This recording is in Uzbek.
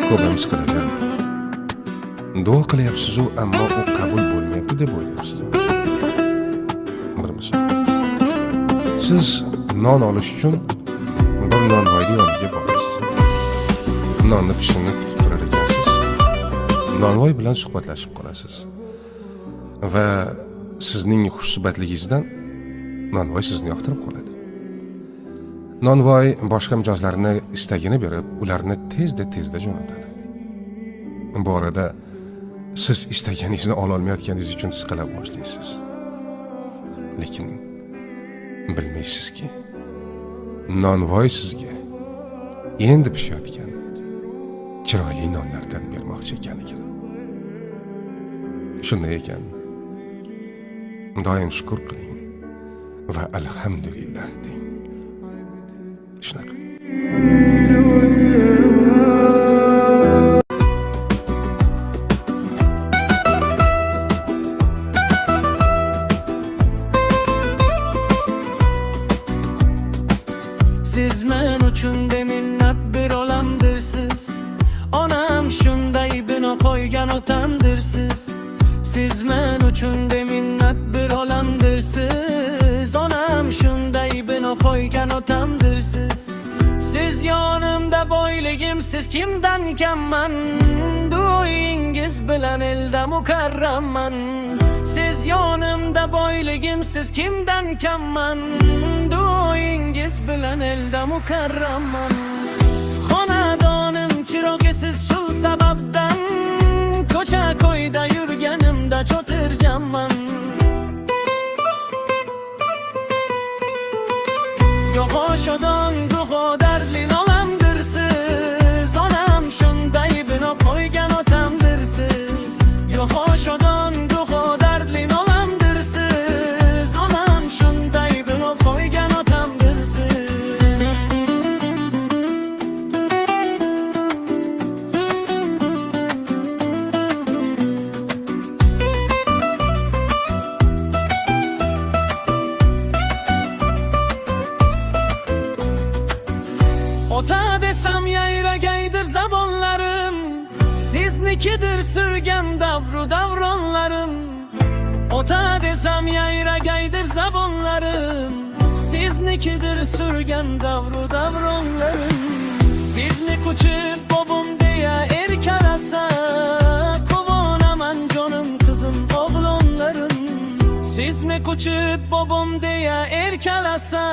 ko'pimiz qilgan. Duo qilyapsiz-u, ammo u qabul bo'lmayapti deb o'ylayapsiz. Bir misol. Siz non olish uchun bir nonvoyni yoniga borasiz. Nonni pishishini kutib turar ekansiz. Nonvoy bilan suhbatlashib qolasiz. Va sizning xushsuhbatligingizdan nonvoy sizni yoqtirib qoladi. Nonvoy boshqa mijozlarni istagini berib, ularni tezda jo'natadi. Bu orada siz istaganingizni ola olmayotganingiz uchun siqila boshlaysiz. Lekin bilmaysizki, nonvoy sizga endi pishayotgan chiroyli nonlardan bermoqchi ekanligini. Shunday ekan, doim shukr qiling va alhamdulillah deng. Shunaqa. Siz men uchun minnat bir olamdirsiz. Onam shunday bino qo'ygan otamdirsiz. Siz men uchun minnat bir olamdirsiz. Onam shunday bino qo'ygan otamdirsiz. Siz yonimda boyligim, siz kimdan kamman? Duoyingiz bilan elda mukarramman. Siz yonimda boyligim, siz kimdan kamman? Duoyingiz bilan elda mukarramman. Xonadonim chiroqi siz shu sababdan, ko'cha ko'yda yurganimda cho'tirjanman. Yo'g'oshodon duo dardli olamdirsiz. Onam shunday bino qo'ygan otamdirsiz. Yo'g'oshodon duo dardli olamdirsiz. Onam shunday bino qo'ygan otamdirsiz. Ota desam yayragaydir zabonlarim, siznikidir sürgen davru davronlarim. Ota desam yayragaydir zabonlarim, siznikidir sürgen davru davronlarim. Sizni quchib bobom deya erkalasa, quvonaman jonim qizim o'g'lonlarim. Sizni quchib bobom deya erkalasa,